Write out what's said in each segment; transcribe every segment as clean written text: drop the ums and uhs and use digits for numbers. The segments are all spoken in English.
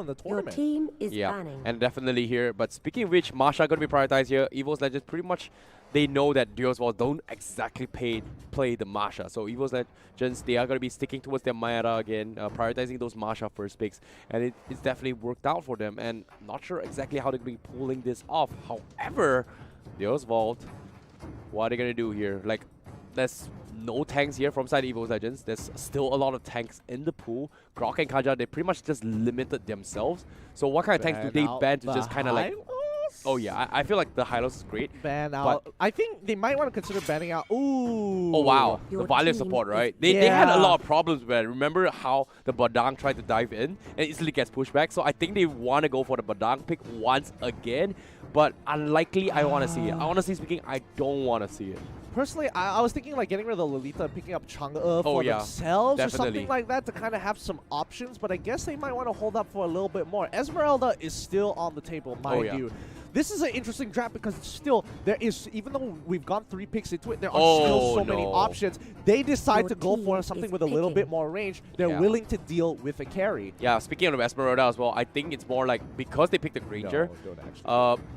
in the Your tournament. team is banning. And definitely here. But speaking of which, Masha going to be prioritized here. EVOS Legends pretty much, they know that DEUS VULT don't exactly play the Masha. So EVOS Legends, they are going to be sticking towards their meta again, prioritizing those Masha first picks. And it's definitely worked out for them. And not sure exactly how they're going to be pulling this off. However, DEUS VULT, what are they going to do here? Like, there's no tanks here from side EVOS Legends. There's still a lot of tanks in the pool. Grok and Kaja, they pretty much just limited themselves. So what kind of tanks do they ban to just kind of like... Oh yeah, I feel like the Hylos is great. Ban out. I think they might want to consider banning out. Ooh. Oh wow, the Valiant support, right? They had a lot of problems with it. Remember how the Badang tried to dive in and easily gets pushed back? So I think they want to go for the Badang pick once again. But unlikely I want to see it. Honestly speaking, I don't want to see it. Personally, I was thinking like getting rid of the Lolita and picking up Chang'e for themselves or something like that to kind of have some options, but I guess they might want to hold up for a little bit more. Esmeralda is still on the table, mind you. This is an interesting draft because still there is, even though we've gone 3 picks into it, there are still so many options. They decide to go for something with a little bit more range. They're willing to deal with a carry. Yeah, speaking of Esmeralda as well, I think it's more like because they picked the Granger,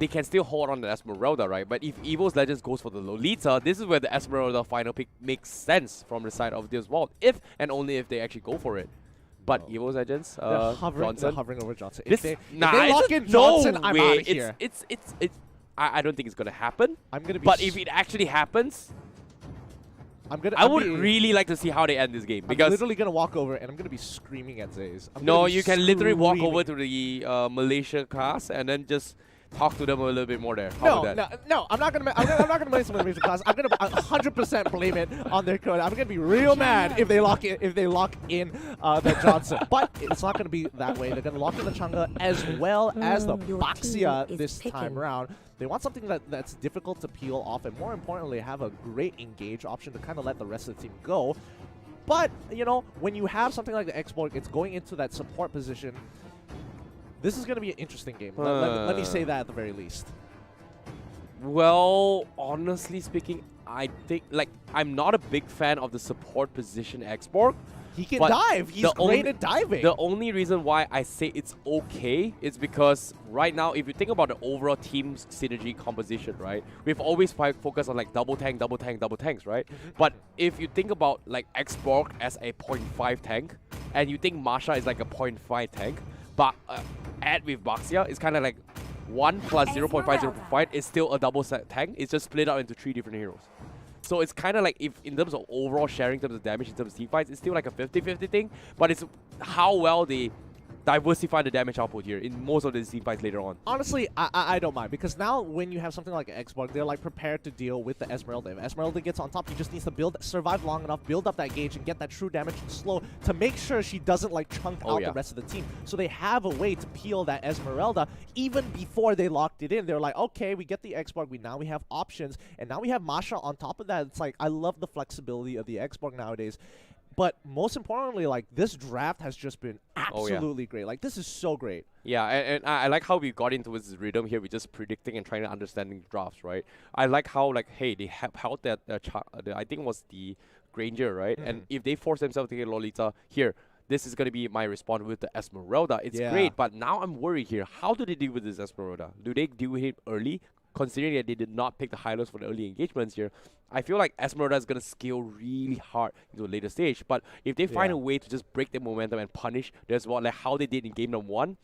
they can still hold on to Esmeralda, right? But if EVOS Legends goes for the Lolita, this is where the Esmeralda final pick makes sense from the side of DEUS VULT, if and only if they actually go for it. But EVOS Legends, they're hovering over Johnson. If they lock in Johnson, I'm out of here. I don't think it's gonna happen. But if it actually happens, I would really like to see how they end this game. Because I'm literally gonna walk over and I'm gonna be screaming at Zays. No, you can literally walk over to the Malaysia cast and then just talk to them a little bit more there. No, I'm not gonna. I'm not gonna blame some of the class. I'm gonna 100% blame it on their code. I'm gonna be real mad if they lock in. If they lock in the Johnson, but it's not gonna be that way. They're gonna lock in the Chang'e as well as the Baxia this time around. They want something that's difficult to peel off, and more importantly, have a great engage option to kind of let the rest of the team go. But you know, when you have something like the X-Borg, it's going into that support position. This is going to be an interesting game. Let me say that at the very least. Well, honestly speaking, I think, like, I'm not a big fan of the support position X-Borg. He can dive. He's great at diving. The only reason why I say it's okay is because right now, if you think about the overall team's synergy composition, right? We've always focused on like double tanks, right? But if you think about like X-Borg as a 0.5 tank, and you think Masha is like a 0.5 tank, but add with Baxia, it's kind of like 1 plus 0.5, 0.5 is still a double set tank. It's just split out into 3 different heroes. So it's kind of like, if in terms of overall sharing, in terms of damage, in terms of team fights, it's still like a 50-50 thing. But it's how well they diversify the damage output here in most of the team fights later on. Honestly, I don't mind, because now when you have something like an X-Borg, they're like prepared to deal with the Esmeralda. If Esmeralda gets on top, he just needs to survive long enough, build up that gauge, and get that true damage slow to make sure she doesn't like chunk out the rest of the team. So they have a way to peel that Esmeralda even before they locked it in. They're like, okay, we get the X-Borg, now we have options, and now we have Masha on top of that. It's like, I love the flexibility of the X-Borg nowadays. But most importantly, like, this draft has just been absolutely great. Like, this is so great. Yeah, and I like how we got into this rhythm here. We're just predicting and trying to understand drafts, right? I like how, like, hey, they have held that, I think it was the Granger, right? And if they force themselves to get Lolita, here, this is going to be my response with the Esmeralda. It's great, but now I'm worried here. How do they deal with this Esmeralda? Do they deal with it early? Considering that they did not pick the Hylos for the early engagements here, I feel like Esmeralda is going to scale really hard into a later stage. But if they find a way to just break their momentum and punish DEUS VULT, like how they did in game number 1,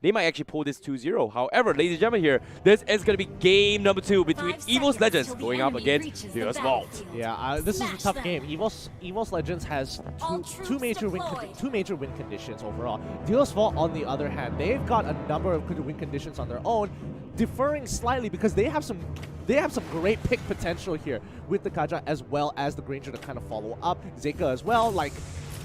they might actually pull this 2-0. However, ladies and gentlemen here, this is going to be game number 2 between EVOS Legends going up against DEUS VULT. Yeah, this is a tough game. EVOS Legends has two major win conditions overall. DEUS VULT, on the other hand, they've got a number of win conditions on their own, differing slightly because they have some great pick potential here with the Kaja as well as the Granger to kind of follow up. Zeka as well, like,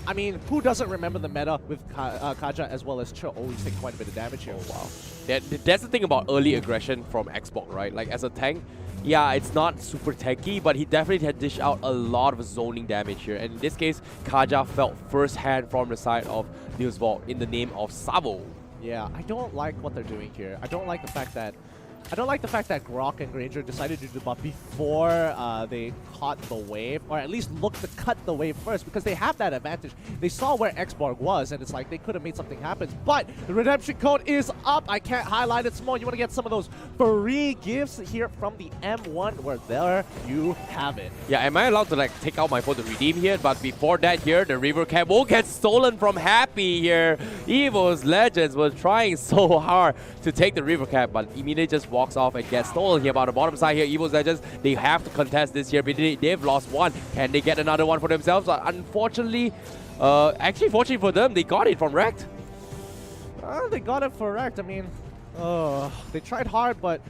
I mean, who doesn't remember the meta with Kaja as well as Cho always take quite a bit of damage here? Oh, wow. That's the thing about early aggression from X-Borg, right? Like, as a tank, yeah, it's not super tanky, but he definitely had dished out a lot of zoning damage here. And in this case, Kaja felt first-hand from the side of DEUS VULT in the name of Savo. Yeah, I don't like what they're doing here. I don't like the fact that I don't like the fact that Grok and Granger decided to do the buff before they caught the wave, or at least looked to cut the wave first, because they have that advantage. They saw where Xborg was, and it's like they could have made something happen. But the redemption code is up. I can't highlight it some more. You want to get some of those free gifts here from the M1, where there you have it. Yeah, am I allowed to like take out my phone to redeem here? But before that here, the River Cap will get stolen from Happy here. EVOS Legends was trying so hard to take the River Cap, but immediately just walks off and gets stolen here. By the bottom side here, EVOS Legends, they have to contest this here. They've lost one. Can they get another one for themselves? But unfortunately, actually fortunately for them, they got it from Rekt. They got it for Rekt. I mean, they tried hard, but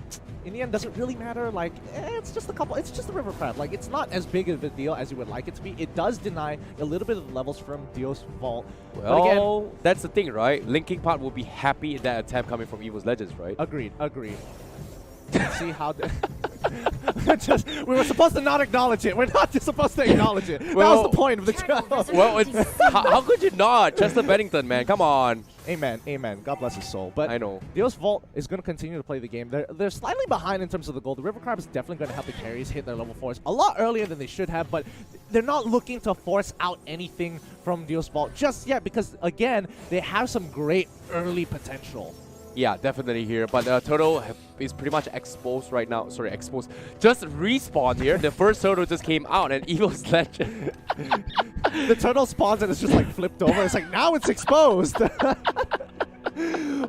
in the end, doesn't really matter. Like, it's just a couple. It's just a river crab. Like, it's not as big of a deal as you would like it to be. It does deny a little bit of the levels from DEUS VULT. Well, but again, that's the thing, right? Linking Part will be happy in that attempt coming from EVOS Legends, right? Agreed. See how we were supposed to not acknowledge it. We're not just supposed to acknowledge it. Well, that was the point of the show. Well, how could you not? Chester Bennington, man, come on. Amen. God bless his soul. But I know. DEUS VULT is going to continue to play the game. They're slightly behind in terms of the gold. The River Crab is definitely going to help the carries hit their level 4s a lot earlier than they should have, but they're not looking to force out anything from DEUS VULT just yet because, again, they have some great early potential. Yeah, definitely here. But Turtle is pretty much exposed right now. Sorry, exposed. Just respawned here. The first Turtle just came out and EVOS Legend. The Turtle spawns and it's just like flipped over. It's like, now it's exposed.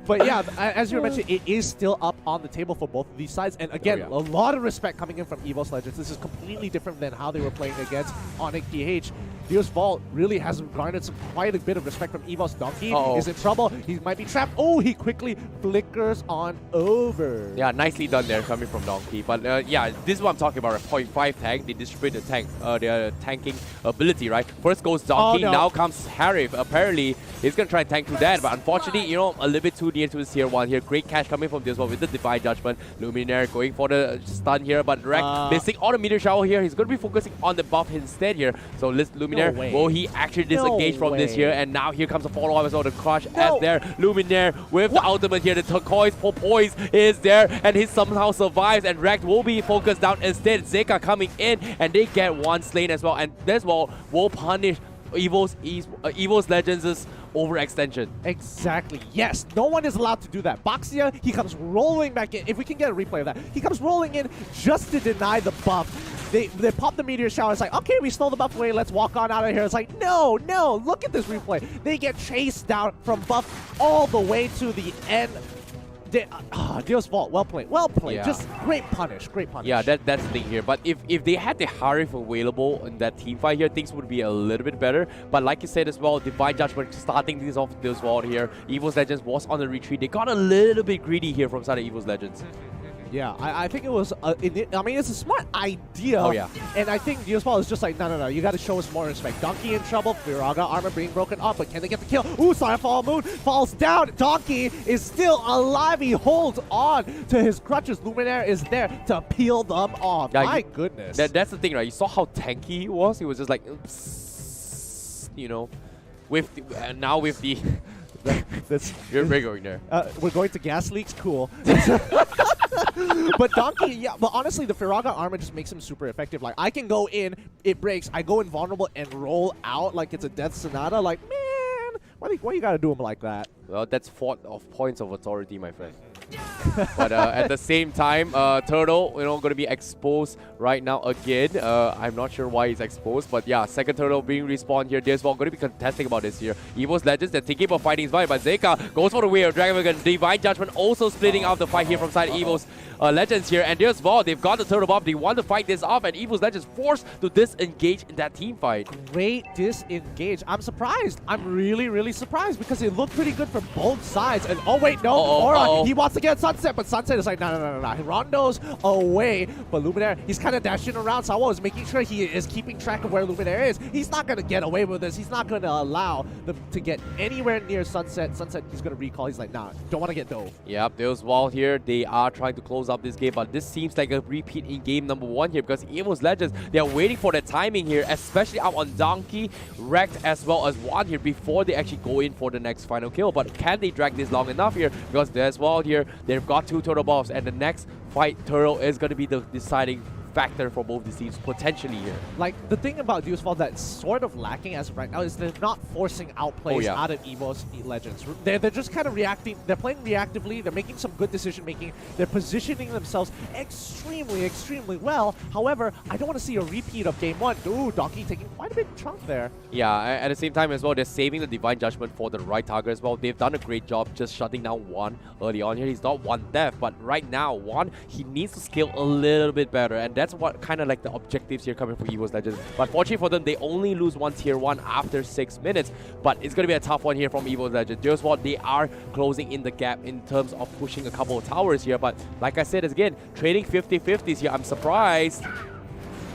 But yeah, as you mentioned, it is still up on the table for both of these sides. And again, a lot of respect coming in from EVOS Legends. This is completely different than how they were playing against Onyx DH. DEUS VULT really has garnered quite a bit of respect from EVOS. Donkey is in trouble. He might be trapped. Oh, he quickly flickers on over. Yeah, nicely done there coming from Donkey. But yeah, this is what I'm talking about. A 0.5 tank. They distribute the tank, their tanking ability, right? First goes Donkey, now comes Harif. Apparently, he's going to try and tank through that. But unfortunately, you know, a little bit too near to his tier 1 here. Great catch coming from DEUS VULT with the Divine Judgment. Luminaire going for the stun here, but Rekt missing all the meteor shower here. He's going to be focusing on the buff instead here. So Luminaire, will he actually disengage from this here? And now here comes the follow-up as well, the crush as there. Luminaire with the ultimate here. The turquoise for poise is there, and he somehow survives, and Rekt will be focused down instead. Zeka coming in, and they get one slain as well. And this will punish EVOS Legends' overextension. Exactly. Yes. No one is allowed to do that. Boxia, he comes rolling back in. If we can get a replay of that, he comes rolling in just to deny the buff. They pop the meteor shower. It's like, okay, we stole the buff away. Let's walk on out of here. It's like, no. Look at this replay. They get chased down from buff all the way to the end. DEUS VULT, well played. Yeah. Just great punish. Yeah, that's the thing here. But if they had the Harif available in that team fight here, things would be a little bit better. But like you said as well, Divine Judgment starting things off with DEUS VULT here. EVOS Legends was on the retreat. They got a little bit greedy here from side of EVOS Legends. Yeah, I think it was, I mean, it's a smart idea. Oh, yeah. And I think DEUS VULT is just like, no, you got to show us more respect. Donkey in trouble, Firaga armor being broken up, but can they get the kill? Ooh, Starfall Moon falls down. Donkey is still alive. He holds on to his crutches. Luminaire is there to peel them off. Yeah, My goodness. That's the thing, right? You saw how tanky he was? He was just like, you know, now with the... We're going there. We're going to gas leaks? Cool. But Donkey, yeah, but honestly, the Firaga armor just makes him super effective. Like, I can go in, it breaks, I go invulnerable and roll out like it's a Death Sonata. Like, man, why you gotta do him like that? Well, that's 4 points of authority, my friend. But at the same time, Turtle, going to be exposed right now again. I'm not sure why he's exposed, but yeah, second Turtle being respawned here. DEUS VULT going to be contesting about this here. EVOS Legends, they're thinking about fighting his fight, but Zeka goes for the way of Dragon Dragon. Divine Judgment also splitting out the fight here from side EVOS Legends here. And DEUS VULT, they've got the Turtle buff. They want to fight this off, and EVOS Legends forced to disengage in that team fight. Great disengage. I'm surprised. I'm really surprised because it looked pretty good for both sides. And oh wait, no, Aura, he wants to get Sunset, but Sunset is like, no. He rondos away, but Luminaire, he's kind of dashing around. Sawa is making sure he is keeping track of where Luminaire is. He's not going to get away with this. He's not going to allow them to get anywhere near Sunset. Sunset, he's going to recall. He's like, nah, don't want to get dove. Yep, DEUS VULT here. They are trying to close up this game, but this seems like a repeat in game number 1 here because EVOS Legends, they are waiting for the timing here, especially out on Donkey, Rekt as well as One here before they actually go in for the next final kill. But can they drag this long enough here? Because DEUS VULT here, they've got 2 total buffs, and the next fight Turtle is going to be the deciding factor for both these teams potentially here. Like, the thing about DEUS VULT that's sort of lacking as of right now is they're not forcing outplays out of EVOS Legends. They're just kind of reacting. They're playing reactively. They're making some good decision making. They're positioning themselves extremely well. However, I don't want to see a repeat of game 1. Ooh, Donkey taking quite a big chunk there. Yeah, at the same time as well, they're saving the Divine Judgment for the right target as well. They've done a great job just shutting down Juan early on here. He's not one death, but right now, Juan, he needs to scale a little bit better, and that's what kind of like the objectives here coming from EVOS Legends. But fortunately for them, they only lose one tier 1 after 6 minutes, but it's going to be a tough one here from EVOS Legends. DEUS VULT, they are closing in the gap in terms of pushing a couple of towers here, but like I said, again, trading 50-50s here. I'm surprised.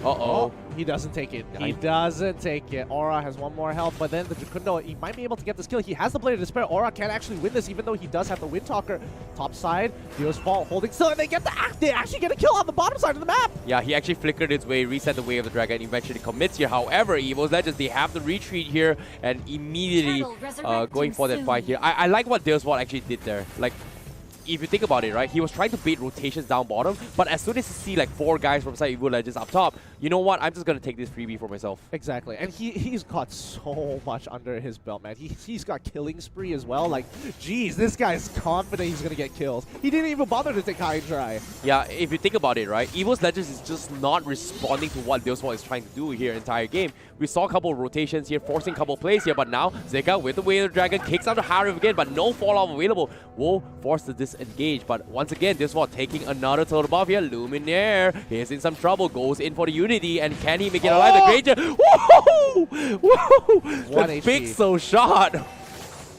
Uh-oh. He doesn't take it. He doesn't take it. Aura has one more health, but then the Jukundo, he might be able to get this kill. He has the Blade of Despair. Aura can't actually win this, even though he does have the Windtalker. Top side, DEUS VULT holding still, and they actually get a kill on the bottom side of the map. Yeah, he actually flickered his way, reset the Way of the Dragon, and eventually commits here. However, EVOS Legends, they have the retreat here, and immediately going for that fight here. I like what DEUS VULT actually did there. Like, if you think about it, right, he was trying to bait rotations down bottom, but as soon as you see like 4 guys from side EVOS Legends up top, you know what, I'm just going to take this freebie for myself. Exactly, and he's got so much under his belt, man. He's got killing spree as well. Like, geez, this guy's confident he's going to get kills. He didn't even bother to take high and dry. Yeah, if you think about it, right, EVOS Legends is just not responding to what DEUS VULT is trying to do here entire game. We saw a couple of rotations here, forcing a couple of plays here, but now Zeka with the Way of the Dragon kicks out the Harriv again, but no fall-off available. Will force to disengage, but once again, DEUS VULT taking another total buff here. Luminaire is in some trouble, goes in for the Unity, and can he make it alive? The Granger, woohoo! Woohoo! The pixel shot!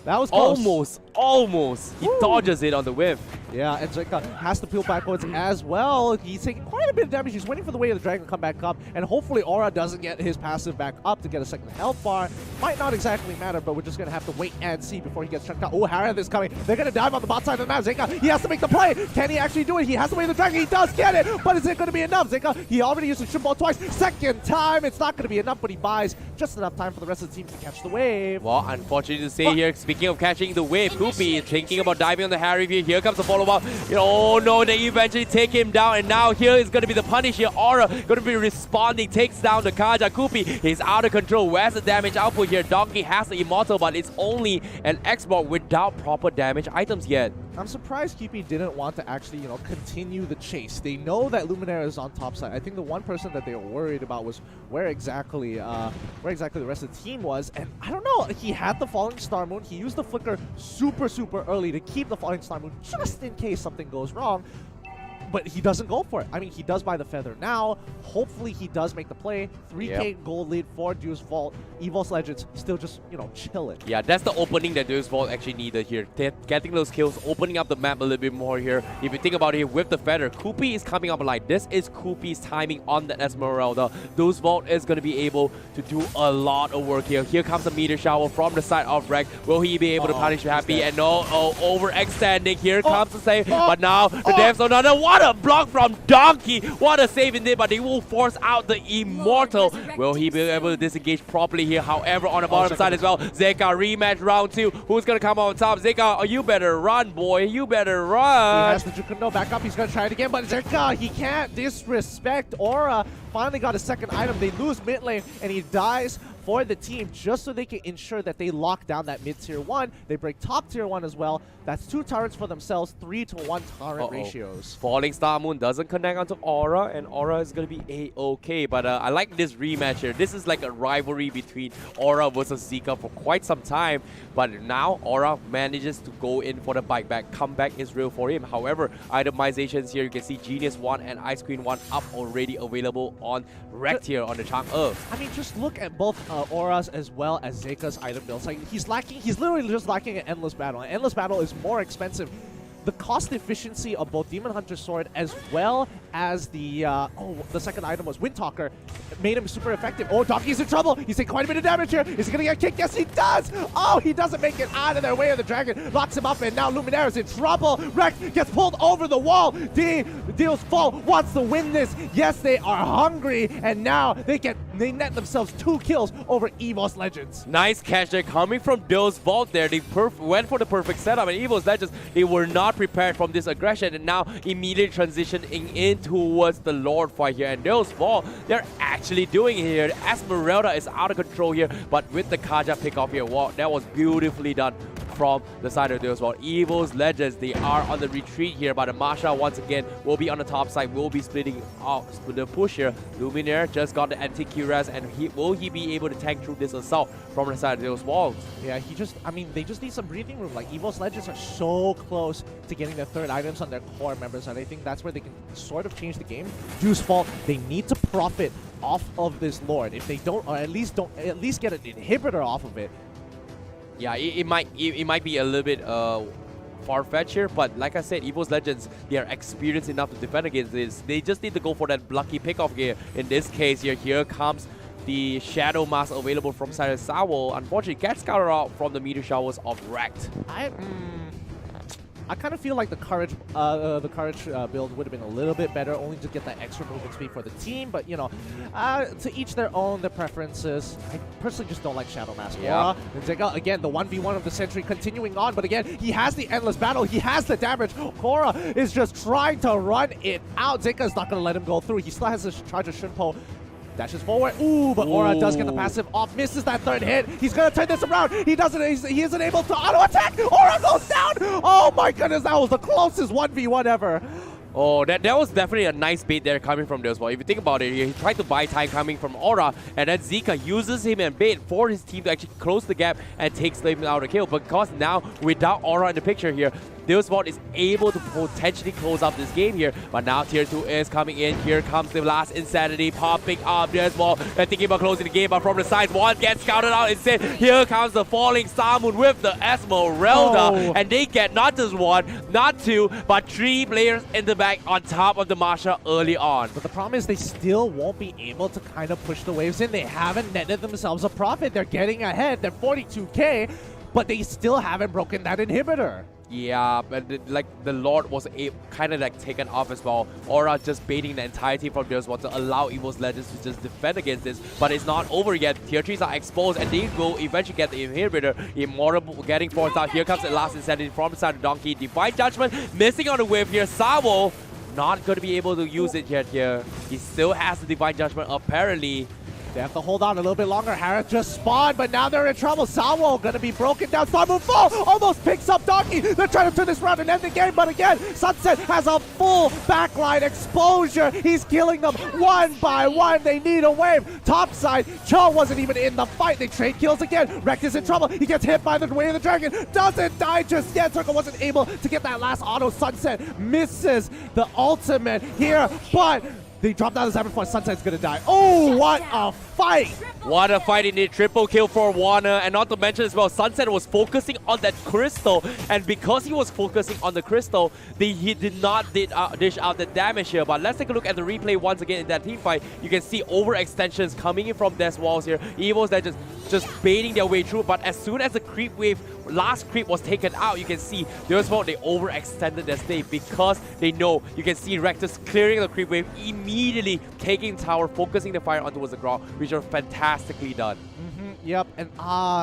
That was close. Almost. He dodges it on the whiff. Yeah, and Zeka has to peel backwards as well. He's taking quite a bit of damage. He's waiting for the Way of the Dragon to come back up, and hopefully Aura doesn't get his passive back up to get a second health bar. Might not exactly matter, but we're just going to have to wait and see before he gets chunked out. Oh, Harriv is coming. They're going to dive on the bot side of the map. Zeka, he has to make the play. Can he actually do it? He has the Way of the Dragon. He does get it, but is it going to be enough? Zeka, he already used the Shrimp twice. Second time, it's not going to be enough, but he buys just enough time for the rest of the team to catch the wave. Well, unfortunately to say here, speaking of catching the wave, Koopy thinking about diving on the Harriv here. Here comes the follow-up. Oh no, they eventually take him down, and now here is going to be the punish here. Aura going to be responding, takes down the Kaja. Koopy is out of control. Where's the damage output here? Donkey has the Immortal, but it's only an export without proper damage items yet. I'm surprised Koopy didn't want to actually, continue the chase. They know that Luminaire is on top side. I think the one person that they were worried about was where exactly the rest of the team was, and I don't know. He had the Falling Star Moon. He used the Flicker super early to keep the Falling Star Moon just in case something goes wrong. But he doesn't go for it. I mean, he does buy the Feather now. Hopefully, he does make the play. 3K gold lead for DEUS VULT. EVOS Legends still just, chilling. Yeah, that's the opening that DEUS VULT actually needed here. Getting those kills, opening up the map a little bit more here. If you think about it, with the Feather, Koopy is coming up like this. Is Koopy's timing on the Esmeralda. DEUS VULT is going to be able to do a lot of work here. Here comes a meteor shower from the side of Rek. Will he be able to punish Happy? And no, overextending. Here comes the save. But now, the Death Zone. What a block from Donkey. What a save in there, but they will force out the Immortal. Will he be able to disengage properly here? However, on the bottom side as well, Zeka rematch round 2. Who's going to come on top? Zeka, you better run, boy. You better run. He has the Jukundo back up. He's going to try it again, but Zeka, he can't disrespect Aura. Finally got a second item. They lose mid lane, and he dies for the team just so they can ensure that they lock down that mid-tier 1. They break top tier 1 as well. That's 2 turrets for themselves, 3-to-1 turret ratios. Falling Star Moon doesn't connect onto Aura, and Aura is going to be A-okay. But I like this rematch here. This is like a rivalry between Aura versus Zeka for quite some time. But now Aura manages to go in for the bike back. Comeback is real for him. However, itemizations here, you can see Genius 1 and Ice Queen 1 up already available on Rekt here on the Chang'e. I mean, just look at both Aura's as well as Zeka's item builds. Like, he's literally just lacking an Endless Battle. An Endless Battle is more expensive. The cost efficiency of both Demon Hunter's Sword as well as the second item was Windtalker made him super effective. Oh, Donkey's in trouble. He's taking quite a bit of damage here. Is he going to get kicked? Yes, he does. Oh, he doesn't make it out of their Way of the Dragon. Locks him up, and now Luminaire is in trouble. Rekt gets pulled over the wall. DEUS VULT wants to win this. Yes, they are hungry, and now they get they net themselves 2 kills over EVOS Legends. Nice catch there coming from DEUS VULT there. They went for the perfect setup, and EVOS Legends, they were not prepared from this aggression, and now immediately transitioning in towards the Lord fight here. And DEUS VULT, they're actually doing it here. Esmeralda is out of control here, but with the Kaja pick off here, wow, that was beautifully done from the side of DEUS VULT. EVOS Legends, they are on the retreat here, but the Masha once again will be on the top side, will be splitting out the push here. Luminaire just got the anti-Q-Res, and will he be able to tank through this assault from the side of DEUS VULT? Yeah, I mean, they just need some breathing room. Like, EVOS Legends are so close to getting their 3rd items on their core members, and I think that's where they can sort of change the game. DEUS VULT, they need to profit off of this Lord. If they don't, or at least get an inhibitor off of it. Yeah, it might be a little bit far-fetched here, but like I said, EVOS Legends, they are experienced enough to defend against this. They just need to go for that lucky pick-off here. In this case here comes the Shadow Mask available from side of Sawo. Unfortunately, gets scouted out from the meteor showers of Wrecked. I kind of feel like the courage build would have been a little bit better, only to get that extra movement speed for the team. But, you know, to each their own, their preferences. I personally just don't like Shadow Mask. Yeah. And Zeka, again, the 1v1 of the century continuing on. But again, he has the endless battle. He has the damage. Korra is just trying to run it out. Zeka's not going to let him go through. He still has to charge a Shunpo. Dashes forward. Ooh, but Aura does get the passive off. Misses that 3rd hit. He's going to turn this around. He doesn't. He isn't able to auto-attack. Aura goes down. Oh, my goodness. That was the closest 1v1 ever. Oh, that was definitely a nice bait there coming from DEUS VULT. If you think about it, he tried to buy time coming from Aura, and then Zika uses him and bait for his team to actually close the gap and takes him out of the kill. Because now, without Aura in the picture here, DEUS VULT is able to potentially close up this game here. But now Tier 2 is coming in. Here comes the last Insanity popping up. DEUS VULT, they're thinking about closing the game, but from the side, one gets scouted out instead. Here comes the falling Samun with the Esmeralda. And they get not just 1, not 2, but 3 players in the back on top of the Masha early on. But the problem is they still won't be able to kind of push the waves in. They haven't netted themselves a profit. They're getting ahead. They're 42k, but they still haven't broken that inhibitor. Yeah, but like the Lord was kind of like taken off as well. Aura just baiting the entire team from DEUS VULT to allow EVOS Legends to just defend against this. But it's not over yet. Tier 3s are exposed, and they will eventually get the inhibitor. Immortal getting forced out. Here comes the last Insanity from the side of Donkey. Divine Judgment missing on the wave here. Sawo not going to be able to use it yet here. He still has the Divine Judgment apparently. They have to hold on a little bit longer. Harris just spawned, but now they're in trouble. Sawo gonna be broken down. Star move full, almost picks up Donkey. They're trying to turn this around and end the game, but again, Sunset has a full backline exposure. He's killing them one by one. They need a wave. Top side, Cho wasn't even in the fight. They trade kills again. Wreck is in trouble. He gets hit by the Way of the Dragon. Doesn't die just yet. Circle wasn't able to get that last auto. Sunset misses the ultimate here, but they dropped down the Cyber Force. Sunset's gonna die. Oh, what a fight! What a fight indeed. Triple kill for Warner. And not to mention as well, Sunset was focusing on that crystal. And because he was focusing on the crystal, he did not dish out the damage here. But let's take a look at the replay once again in that team fight. You can see overextensions coming in from Death's Walls here. EVOS that just baiting their way through. But as soon as the creep wave, last creep was taken out, you can see DEUS VULT, they overextended their stay because they know. You can see Rectus clearing the creep wave, immediately taking tower, focusing the fire onto the ground, which are fantastically done. Yep, and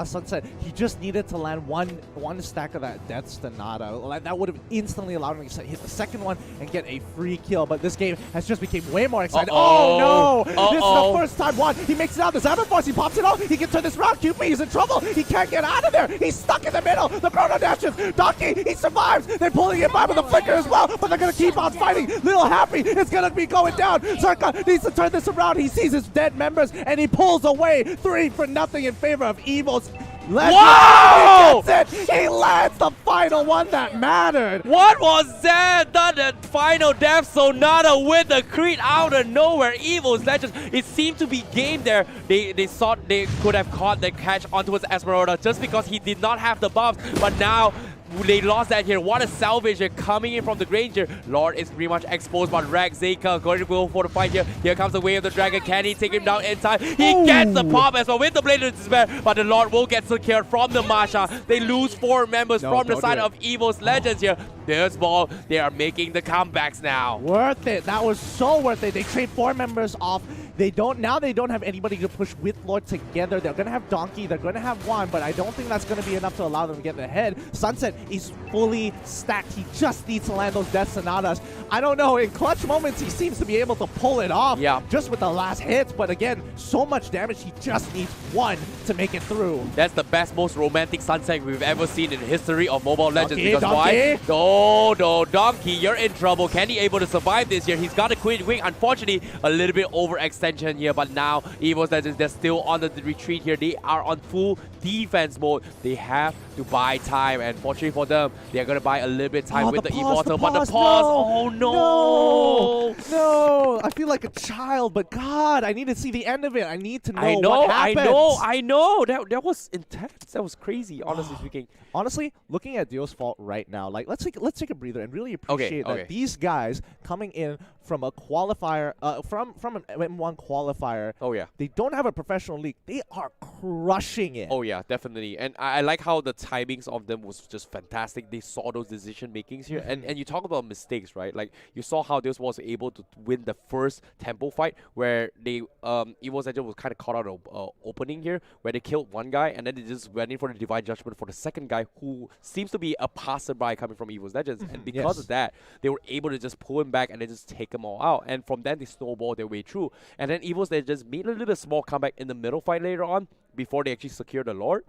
Sunset, he just needed to land one stack of that Death Stonata. Like, that would have instantly allowed him to hit the second one and get a free kill, but this game has just become way more exciting. Oh no! This is the first time one. He makes it out. The Cyber Force, he pops it off. He can turn this around. QP is in trouble. He can't get out of there. He's stuck in the middle. The Chrono dashes. Donkey, he survives. They're pulling him by with a flicker as well, but they're going to keep on fighting. Little Happy is going to be going down. Circa needs to turn this around. He sees his dead members, and he pulls away 3-0 in favor of EVOS. Wow! He gets it! He lands the final one that mattered! What was that? The final Death Sonata with the Creed out of nowhere. EVOS Legends, it seemed to be game there. They thought they could have caught the catch onto his Esmeralda just because he did not have the buffs, but now they lost that here. What a salvage here coming in from the Granger. Lord is pretty much exposed, but Rex Zeka going to go for the fight here. Here comes the Way of the Dragon. Can he take him down in time? He gets the pop as well with the Blade of Despair, but the Lord will get secured from the Masha. They lose 4 members from the side of EVOS Legends here. There's ball. They are making the comebacks now. Worth it. That was so worth it. They trade 4 members off. They don't have anybody to push with Lord together. They're gonna have Donkey, they're gonna have Juan, but I don't think that's gonna be enough to allow them to get ahead. Sunset is fully stacked. He just needs to land those Death Sonatas. I don't know, in clutch moments he seems to be able to pull it off just with the last hits, but again, so much damage, he just needs one to make it through. That's the best, most romantic Sunset we've ever seen in the history of Mobile Legends. Donkey, Because Donkey. why? No, Donkey, you're in trouble. Can he able to survive this here? He's got a queen wing. Unfortunately, a little bit overextension here, but now EVOS Legends, they're still on the retreat here. They are on full defense mode. They have to buy time, and fortunately for them, they're gonna buy a little bit of time with the Immortal. But the pause, oh no! No! I feel like a child, but God, I need to see the end of it. I need to know what happens. I know. That was intense. That was crazy, honestly speaking. Honestly, looking at DEUS VULT right now, like let's take a breather and really appreciate that these guys coming in from a qualifier, from an M1 qualifier. Oh yeah. They don't have a professional league. They are crushing it. Oh yeah, definitely. And I like how the timings of them was just fantastic. They saw those decision makings here, and you talk about mistakes, right? Like you saw how DEUS was able to win the first tempo fight where they EVOS Legends was kind of caught out of opening here, where they killed one guy and then they just went in for the Divine Judgment for the second guy, who seems to be a passerby coming from EVOS Legends. And because of that, they were able to just pull him back and then just take him all out. And from then they snowballed their way through. And then EVOS Legends made a little bit small comeback in the middle fight later on, before they actually secured the Lord,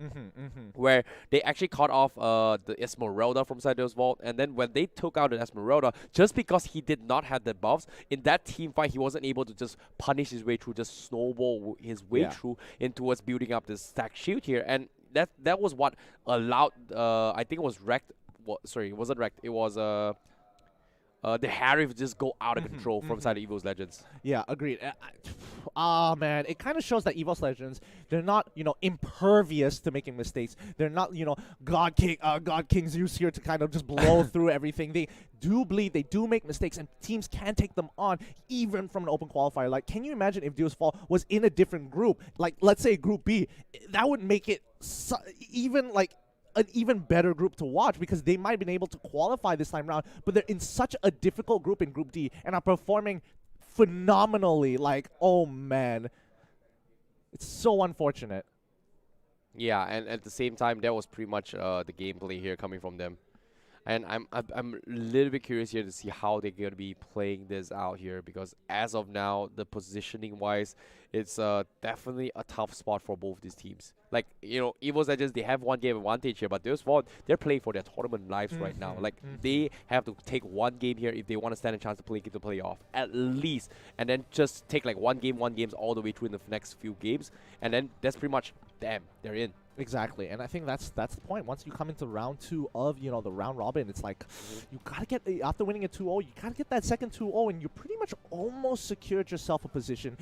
where they actually caught off the Esmeralda from side DEUS VULT. And then when they took out the Esmeralda, just because he did not have the buffs, in that team fight, he wasn't able to just punish his way through, just snowball his way through into us building up this stack shield here. And that was what allowed, I think it was wrecked. Sorry, it wasn't wrecked. It was the Harry just go out of control from side of EVOS Legends. Yeah, agreed. Man, it kind of shows that EVOS Legends, they're not, impervious to making mistakes. They're not, God King Zeus here to kind of just blow through everything. They do bleed, they do make mistakes, and teams can take them on even from an open qualifier. Like, can you imagine if DEUS VULT was in a different group? Like, let's say Group B, that would make it even like an even better group to watch, because they might have been able to qualify this time around, but they're in such a difficult group in Group D and are performing phenomenally. Like, oh man, it's so unfortunate. Yeah, and at the same time, that was pretty much the gameplay here coming from them. And I'm a little bit curious here to see how they're going to be playing this out here, because as of now, the positioning wise, it's definitely a tough spot for both these teams. Like, EVOS Legends, they have one game advantage here, but DEUS VULT, they're playing for their tournament lives right now. Like, they have to take one game here if they want to stand a chance to play into the playoff, at least. And then just take like one games all the way through in the next few games. And then that's pretty much, damn, they're in. Exactly, and I think that's the point. Once you come into round 2 of the round robin, it's like you gotta get, after winning a 2-0, you gotta get that second 2-0, and you pretty much almost secured yourself a position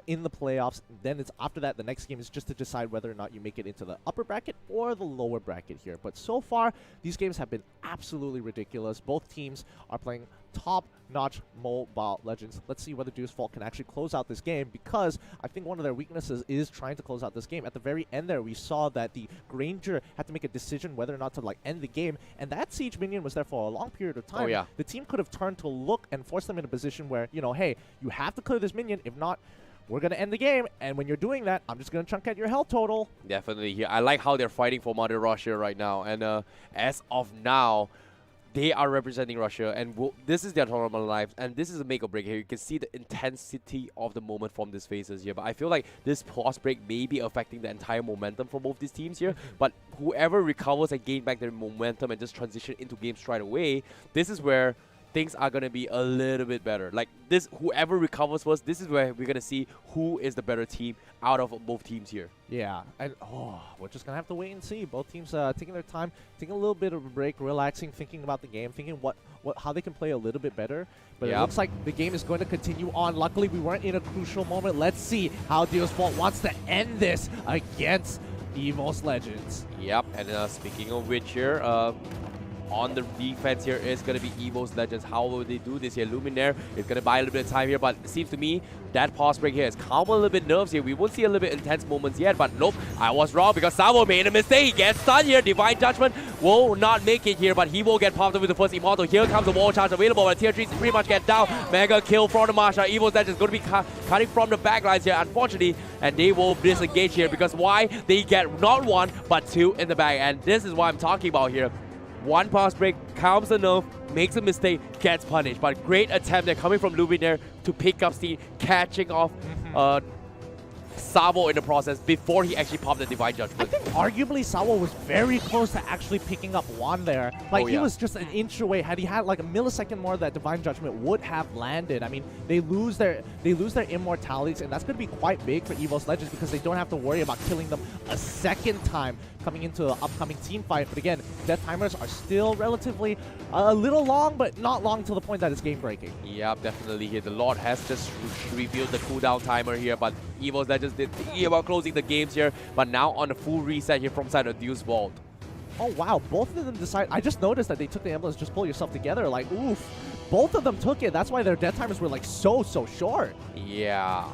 in the playoffs. Then it's after that, the next game is just to decide whether or not you make it into the upper bracket or the lower bracket here. But so far, these games have been absolutely ridiculous. Both teams are playing top-notch Mobile Legends. Let's see whether DEUS VULT can actually close out this game, because I think one of their weaknesses is trying to close out this game. At the very end there, we saw that the Granger had to make a decision whether or not to end the game, and that Siege minion was there for a long period of time. Oh, yeah. The team could have turned to look and force them in a position where, hey, you have to clear this minion. If not, we're going to end the game, and when you're doing that, I'm just going to chunk at your health total. Definitely here. I like how they're fighting for Mother Russia right now, and as of now, they are representing Russia, and this is their tournament life, and this is a make or break here. You can see the intensity of the moment from these phases here, but I feel like this pause break may be affecting the entire momentum for both these teams here, but whoever recovers and gain back their momentum and just transition into games right away, this is where things are going to be a little bit better. Like this, whoever recovers first, this is where we're going to see who is the better team out of both teams here. Yeah, and we're just going to have to wait and see. Both teams taking their time, taking a little bit of a break, relaxing, thinking about the game, thinking how they can play a little bit better. But it looks like the game is going to continue on. Luckily, we weren't in a crucial moment. Let's see how DEUS VULT wants to end this against EVOS Legends. Yep, and speaking of which here, on the defense here is going to be EVOS Legends. How will they do this here? Luminaire is going to buy a little bit of time here, but it seems to me that pause break here has calmed a little bit nerves here. We won't see a little bit intense moments yet, but nope, I was wrong because Savo made a mistake. He gets stunned here. Divine Judgment will not make it here, but he will get popped up with the first Immortal. Here comes the wall charge available, but tier 3s pretty much get down. Mega kill from the Masha. EVOS Legends going to be cutting from the backlines here, unfortunately, and they will disengage here because why? They get not one, but two in the back, and this is what I'm talking about here. One pass break, calms the nerve, makes a mistake, gets punished. But great attempt there coming from Luminaire to pick up speed, catching off Savo in the process before he actually popped the Divine Judgment. I think arguably Savo was very close to actually picking up Juan there. Like, he was just an inch away. Had he had like a millisecond more, that Divine Judgment would have landed. I mean, they lose their immortalities, and that's going to be quite big for EVOS Legends because they don't have to worry about killing them a second time coming into an upcoming team fight. But again, death timers are still relatively a little long, but not long to the point that it's game breaking. Yeah, definitely here. The Lord has just revealed the cooldown timer here, but EVOS Legends did think about closing the games here, but now on a full reset here from side of DEUS VULT. Oh wow, both of them decide. I just noticed that they took the emblems, just pull yourself together, like oof. Both of them took it. That's why their death timers were like so short. Yeah,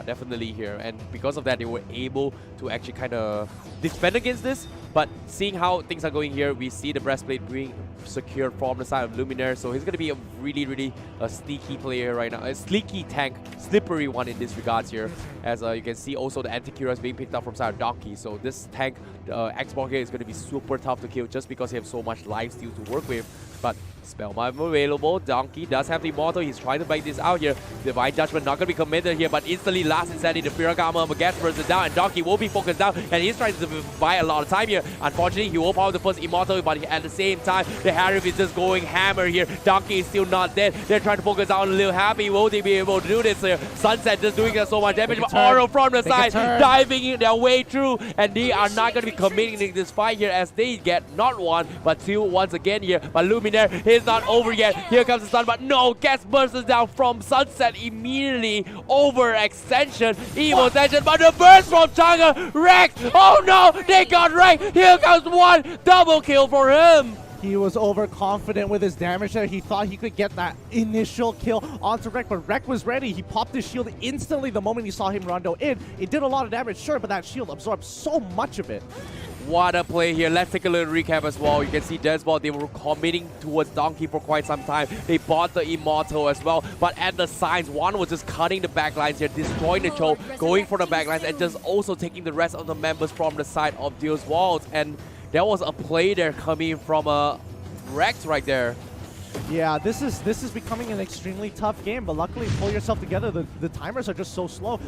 definitely here, and because of that they were able to actually kind of defend against this. But seeing how things are going here, we see the breastplate being secured from the side of Luminaire, so he's going to be a really sneaky player right now, a sneaky tank, slippery one in this regards here, as you can see also the anti-Kira being picked up from side of Donkey. So this tank, Xbox here, is going to be super tough to kill just because he has so much lifesteal to work with. But Spellbind available. Donkey does have the Immortal. He's trying to bite this out here. Divine Judgment not going to be committed here, but instantly last insanity, the Piragama gets burst down, and Donkey will be focused down, and he's trying to buy a lot of time here. Unfortunately, he will power the first Immortal, but at the same time, the Harif is just going hammer here. Donkey is still not dead. They're trying to focus out on Lil Happy. Will they be able to do this here? Sunset just doing so much damage, but Oro from the side, diving their way through, and they are not going to be committing this fight here as they get not one, but two once again here. But Luminaire is not over yet. Here comes the stun, but no, gets bursts down from Sunset immediately. Overextension, EVOS Legend, but the burst from Changa, wrecked. Oh no, they got wrecked. Here comes one, double kill for him. He was overconfident with his damage there. He thought he could get that initial kill onto Rek, but Rek was ready. He popped his shield instantly the moment he saw him rondo in. It did a lot of damage, sure, but that shield absorbed so much of it. What a play here. Let's take a little recap as well. You can see DEUS VULT, they were committing towards Donkey for quite some time. They bought the Immortal as well, but at the signs, one was just cutting the backlines here, destroying the choke, going for the backlines, and just also taking the rest of the members from the side of DEUS VULT. And there was a play there coming from Rex right there. Yeah, this is becoming an extremely tough game, but luckily pull yourself together. The timers are just so slow.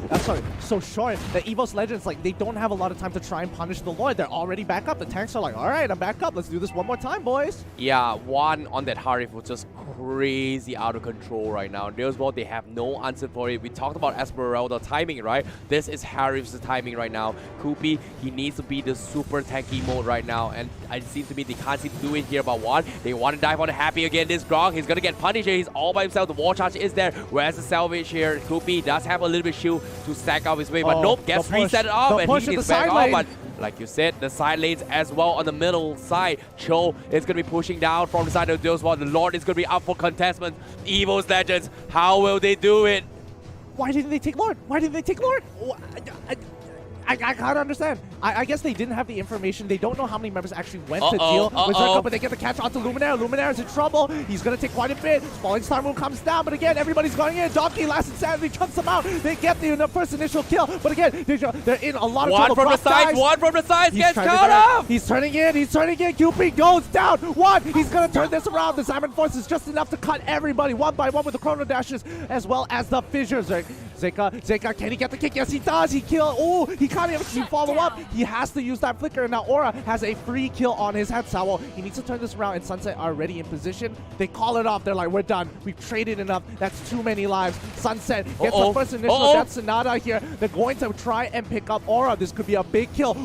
So short that EVOS Legends, like, they don't have a lot of time to try and punish the Lord. They're already back up. The tanks are like, all right, I'm back up. Let's do this one more time, boys. Yeah, one on that Harif was just crazy out of control right now. DEUS VULT, they have no answer for it. We talked about Esmeralda timing, right? This is Harif's timing right now. Koopy, he needs to be the super tanky mode right now, and it seems to me they can't seem to do it here. But one, they want to dive on the Happy again. This Grog, he's gonna get punished here. He's all by himself. The wall charge is there. Whereas the salvage here, Koopy does have a little bit shield to stack up his way, but nope, gets reset it off, and he is back off. But like you said, the side lanes as well on the middle side. Cho is going to be pushing down from the side of DEUS VULT. The Lord is going to be up for contestment. EVOS Legends, how will they do it? Why didn't they take Lord? Why didn't they take Lord? I can't understand. I guess they didn't have the information. They don't know how many members actually went to deal with Zerko, but they get the catch onto Luminaire. Luminaire is in trouble. He's going to take quite a bit. Falling Star Moon comes down, but again, everybody's going in. Donkey last insanity chunks them out. They get the first initial kill, but again, they're in a lot of trouble. One from the sides gets caught off. He's turning in. QP goes down. He's going to turn this around. The Simon Force is just enough to cut everybody one by one with the Chrono Dashes as well as the fissures. Zeka, can he get the kick? Yes, he does. He killed. Oh, he can't even follow up. He has to use that flicker, and now Aura has a free kill on his head. Sawo, he needs to turn this around, and Sunset are already in position. They call it off. They're like, we're done. We've traded enough. That's too many lives. Sunset gets the first initial death. Sonata here. They're going to try and pick up Aura. This could be a big kill.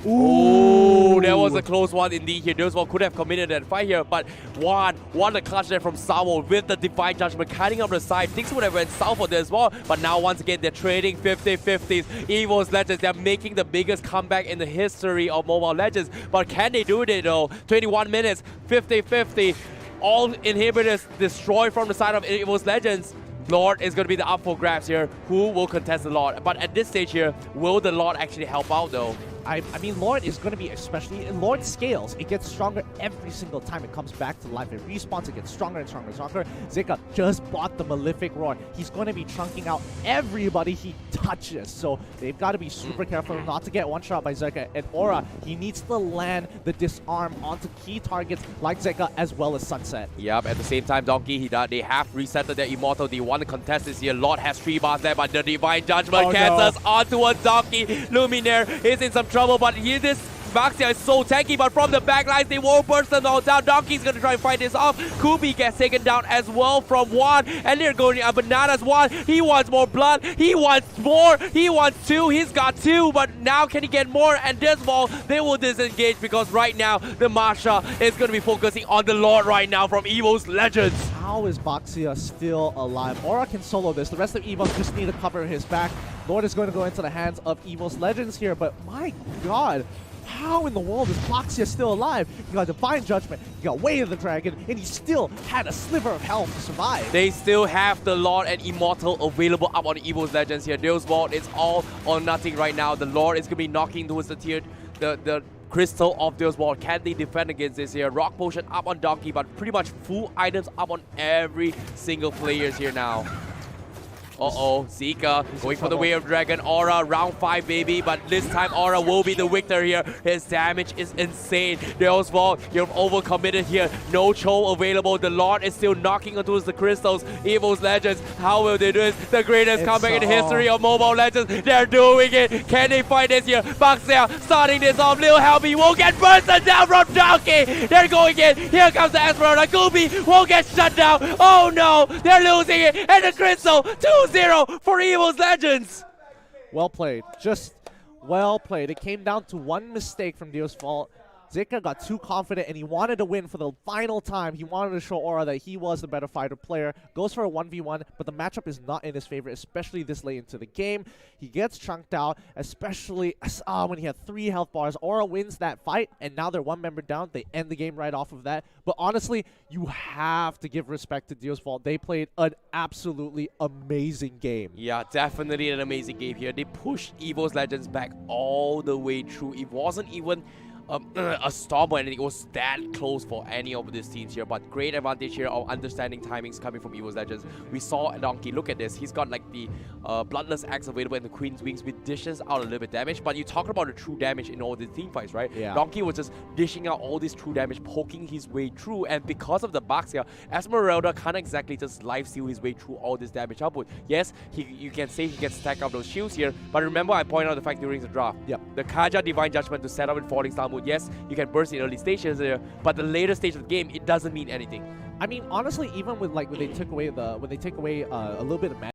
Ooh, Oh, that was a close one indeed here. DEUS VULT could have committed that fight here, but what a clutch there from Salvo with the Divine Judgment cutting up the side. Things would have went south for this well, but now once again they're trading 50-50s. EVOS Legends, they're making the biggest comeback in the history of Mobile Legends, but can they do it though? 21 minutes, 50-50. All inhibitors destroyed from the side of EVOS Legends. Lord is going to be the up for grabs here. Who will contest the Lord? But at this stage here, will the Lord actually help out though? I mean, Lord is going to be, especially in Lord scales, it gets stronger every single time it comes back to life. It respawns, it gets stronger and stronger and stronger. Zika just bought the Malefic Roar. He's going to be chunking out everybody he touches. So they've got to be super careful not to get one shot by Zeka. And Aura, he needs to land the disarm onto key targets like Zeka as well as Sunset. Yep, at the same time, Donkey, they have resetted their Immortal. They want to contest this here. Lord has 3 bars there, but the Divine Judgment cancels onto a Donkey. Luminaire is in some trouble, but here this Baxia is so tanky, but from the backlines they won't burst them all down. Donkey's gonna try and fight this off. Kubi gets taken down as well from Juan, and they're going bananas. Juan, he wants more blood, he wants more, he wants 2, he's got 2, but now can he get more? And DEUS VULT, they will disengage because right now the Masha is gonna be focusing on the Lord right now from EVOS Legends. How is Baxia still alive? Aura can solo this. The rest of EVOS just need to cover his back. Lord is going to go into the hands of EVOS Legends here, but my god, how in the world is Baxia still alive? You got Divine Judgment, you got Way of the Dragon, and he still had a sliver of health to survive. They still have the Lord and Immortal available up on EVOS Legends here. DEUS VULT is all or nothing right now. The Lord is going to be knocking towards the Crystal of DEUS VULT. Can they defend against this here? Rock Potion up on Donkey, but pretty much full items up on every single players here now. Uh-oh, Zika going for the Way of Dragon. Aura, round 5, baby. But this time, Aura will be the victor here. His damage is insane. DEUS VULT, you're overcommitted here. No Cho available. The Lord is still knocking onto the crystals. EVOS Legends, how will they do this? The greatest comeback in the history of Mobile Legends. They're doing it. Can they fight this here? Baxia starting this off. Lil Helby will get bursted down from Donkey. They're going in. Here comes the Esmeralda. Goopy will get shut down. Oh no, they're losing it. And the crystal, 2-0 for EVOS Legends. Well played. Just well played. It came down to one mistake from DEUS VULT. Zika got too confident and he wanted to win for the final time. He wanted to show Aura that he was the better fighter player. Goes for a 1v1, but the matchup is not in his favor, especially this late into the game. He gets chunked out, especially when he had 3 health bars. Aura wins that fight, and now they're 1 member down. They end the game right off of that. But honestly, you have to give respect to DEUS VULT. They played an absolutely amazing game. Yeah, definitely an amazing game here. They pushed EVOS Legends back all the way through. It wasn't even a storm or anything. It was that close for any of these teams here, but great advantage here of understanding timings coming from EVOS Legends. We saw Donkey, look at this, he's got like the Bloodless Axe available in the Queen's Wings, which dishes out a little bit damage, but you talk about the true damage in all these team fights, right? Yeah. Donkey was just dishing out all this true damage, poking his way through, and because of the bugs here, Esmeralda can't exactly just lifesteal his way through all this damage output. Yes, you can say he can stack up those shields here, but remember I pointed out the fact during the draft. Yep. The Kaja Divine Judgment to set up in Falling Star mode, yes, you can burst in early stages there, but the later stage of the game, it doesn't mean anything. I mean, honestly, even with like when they take away a little bit of